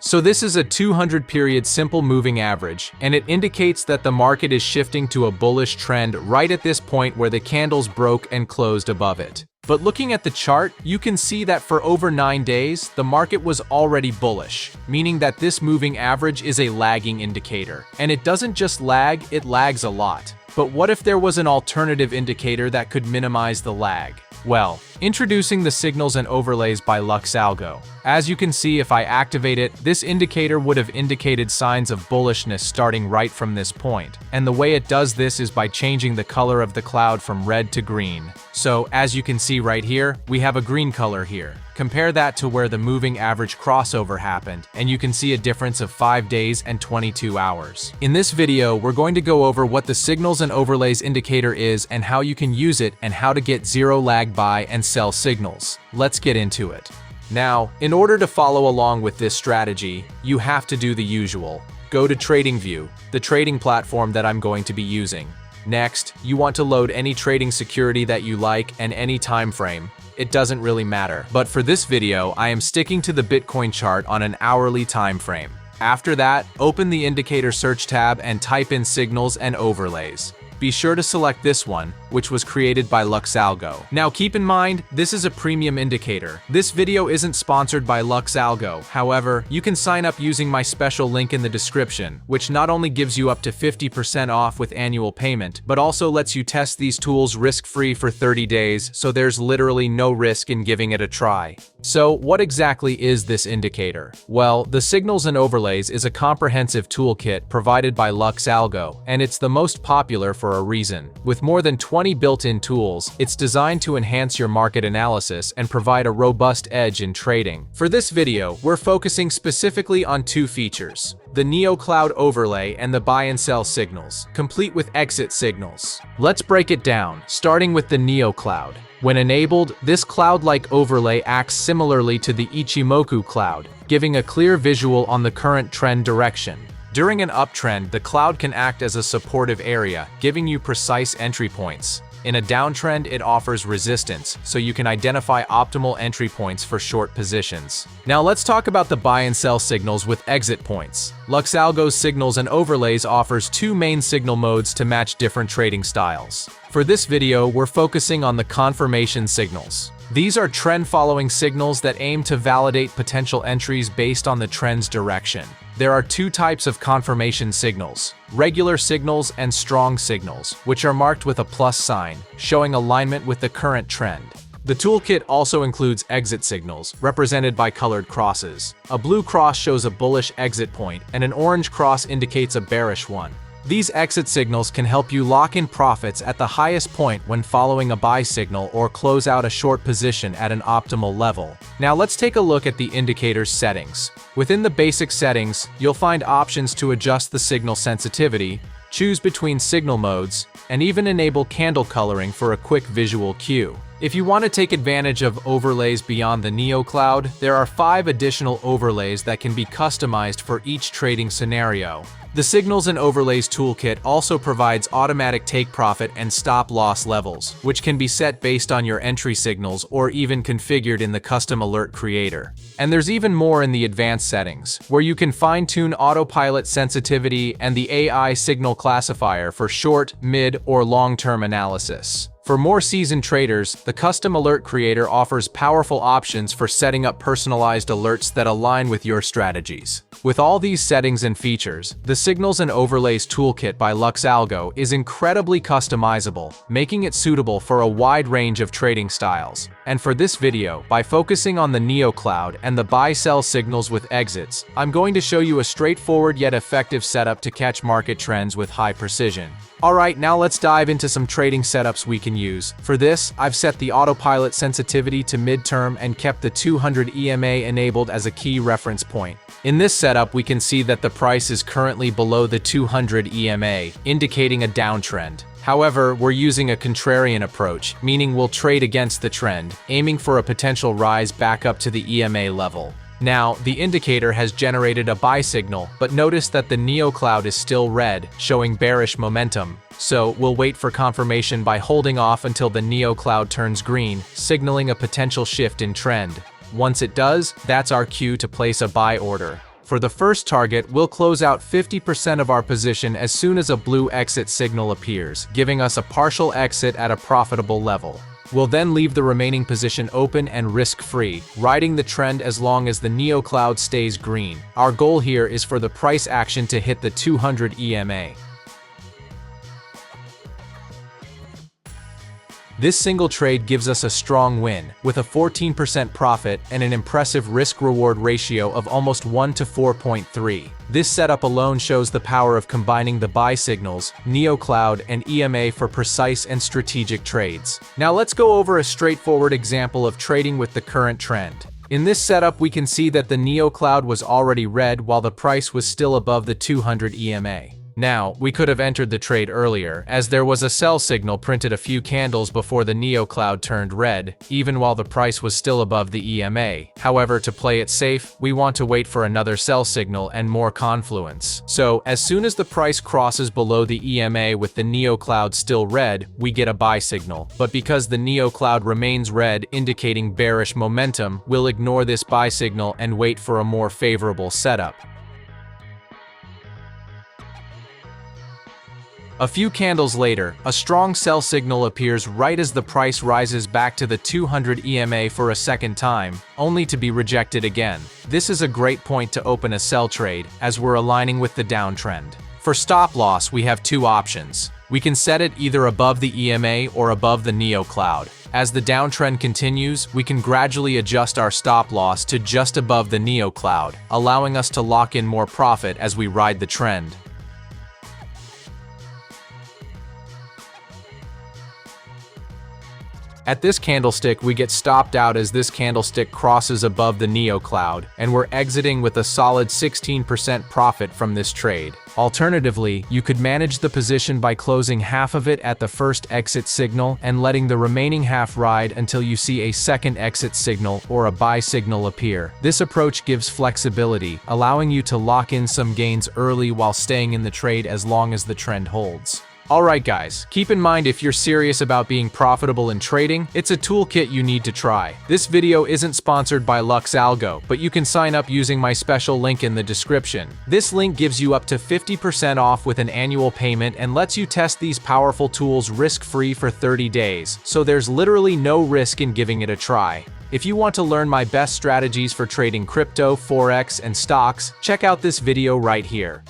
So this is a 200-period simple moving average, and it indicates that the market is shifting to a bullish trend right at this point where the candles broke and closed above it. But looking at the chart, you can see that for over 9 days, the market was already bullish, meaning that this moving average is a lagging indicator. And it doesn't just lag, it lags a lot. But what if there was an alternative indicator that could minimize the lag? Well, introducing the signals and overlays by LuxAlgo. As you can see, if I activate it, this indicator would have indicated signs of bullishness starting right from this point. And the way it does this is by changing the color of the cloud from red to green. So, as you can see right here, we have a green color here. Compare that to where the moving average crossover happened, and you can see a difference of 5 days and 22 hours. In this video, we're going to go over what the signals and overlays indicator is and how you can use it and how to get zero lag buy and sell signals. Let's get into it. Now, in order to follow along with this strategy, you have to do the usual. Go to TradingView, the trading platform that I'm going to be using. Next, you want to load any trading security that you like and any time frame. It doesn't really matter. But for this video, I am sticking to the Bitcoin chart on an hourly time frame. After that, open the indicator search tab and type in signals and overlays. Be sure to select this one, which was created by LuxAlgo. Now keep in mind, this is a premium indicator. This video isn't sponsored by LuxAlgo. However, you can sign up using my special link in the description, which not only gives you up to 50% off with annual payment, but also lets you test these tools risk-free for 30 days, so there's literally no risk in giving it a try. So what exactly is this indicator? Well, the signals and overlays is a comprehensive toolkit provided by LuxAlgo, and it's the most popular for a reason. With more than 20 built-in tools, it's designed to enhance your market analysis and provide a robust edge in trading. For this video, we're focusing specifically on 2 features: the Neo Cloud overlay and the buy and sell signals, complete with exit signals. Let's break it down, starting with the Neo Cloud. When enabled, this cloud-like overlay acts similarly to the Ichimoku cloud, giving a clear visual on the current trend direction. During an uptrend, the cloud can act as a supportive area, giving you precise entry points. In a downtrend, it offers resistance, so you can identify optimal entry points for short positions. Now let's talk about the buy and sell signals with exit points. LuxAlgo's signals and overlays offers 2 main signal modes to match different trading styles. For this video, we're focusing on the confirmation signals. These are trend-following signals that aim to validate potential entries based on the trend's direction. There are 2 types of confirmation signals: regular signals and strong signals, which are marked with a plus sign, showing alignment with the current trend. The toolkit also includes exit signals, represented by colored crosses. A blue cross shows a bullish exit point, and an orange cross indicates a bearish one. These exit signals can help you lock in profits at the highest point when following a buy signal or close out a short position at an optimal level. Now let's take a look at the indicator's settings. Within the basic settings, you'll find options to adjust the signal sensitivity, choose between signal modes, and even enable candle coloring for a quick visual cue. If you want to take advantage of overlays beyond the Neo Cloud, there are 5 additional overlays that can be customized for each trading scenario. The Signals and Overlays toolkit also provides automatic take profit and stop loss levels, which can be set based on your entry signals or even configured in the custom alert creator. And there's even more in the advanced settings, where you can fine-tune autopilot sensitivity and the AI signal classifier for short, mid, or long-term analysis. For more seasoned traders, the Custom Alert Creator offers powerful options for setting up personalized alerts that align with your strategies. With all these settings and features, the Signals and Overlays toolkit by LuxAlgo is incredibly customizable, making it suitable for a wide range of trading styles. And for this video, by focusing on the Neo Cloud and the buy-sell signals with exits, I'm going to show you a straightforward yet effective setup to catch market trends with high precision. Alright, now let's dive into some trading setups we can use. For this, I've set the autopilot sensitivity to midterm and kept the 200 EMA enabled as a key reference point. In this setup, we can see that the price is currently below the 200 EMA, indicating a downtrend. However, we're using a contrarian approach, meaning we'll trade against the trend, aiming for a potential rise back up to the EMA level. Now, the indicator has generated a buy signal, but notice that the Neo Cloud is still red, showing bearish momentum. So, we'll wait for confirmation by holding off until the Neo Cloud turns green, signaling a potential shift in trend. Once it does, that's our cue to place a buy order. For the first target, we'll close out 50% of our position as soon as a blue exit signal appears, giving us a partial exit at a profitable level. We'll then leave the remaining position open and risk-free, riding the trend as long as the neocloud stays green. Our goal here is for the price action to hit the 200 EMA. This single trade gives us a strong win, with a 14% profit and an impressive risk-reward ratio of almost 1 to 4.3. This setup alone shows the power of combining the buy signals, neocloud, and EMA for precise and strategic trades. Now let's go over a straightforward example of trading with the current trend. In this setup, we can see that the neocloud was already red while the price was still above the 200 EMA. Now, we could have entered the trade earlier, as there was a sell signal printed a few candles before the neocloud turned red, even while the price was still above the EMA. However, to play it safe, we want to wait for another sell signal and more confluence. So, as soon as the price crosses below the EMA with the neocloud still red, we get a buy signal. But because the neocloud remains red, indicating bearish momentum, we'll ignore this buy signal and wait for a more favorable setup. A few candles later, a strong sell signal appears right as the price rises back to the 200 EMA for a second time, only to be rejected again. This is a great point to open a sell trade, as we're aligning with the downtrend. For stop loss, we have two options. We can set it either above the EMA or above the neocloud. As the downtrend continues, we can gradually adjust our stop loss to just above the neocloud, allowing us to lock in more profit as we ride the trend. At this candlestick, we get stopped out as this candlestick crosses above the neocloud, and we're exiting with a solid 16% profit from this trade. Alternatively, you could manage the position by closing half of it at the first exit signal and letting the remaining half ride until you see a second exit signal or a buy signal appear. This approach gives flexibility, allowing you to lock in some gains early while staying in the trade as long as the trend holds. Alright guys, keep in mind if you're serious about being profitable in trading, it's a toolkit you need to try. This video isn't sponsored by LuxAlgo, but you can sign up using my special link in the description. This link gives you up to 50% off with an annual payment and lets you test these powerful tools risk-free for 30 days, so there's literally no risk in giving it a try. If you want to learn my best strategies for trading crypto, forex, and stocks, check out this video right here.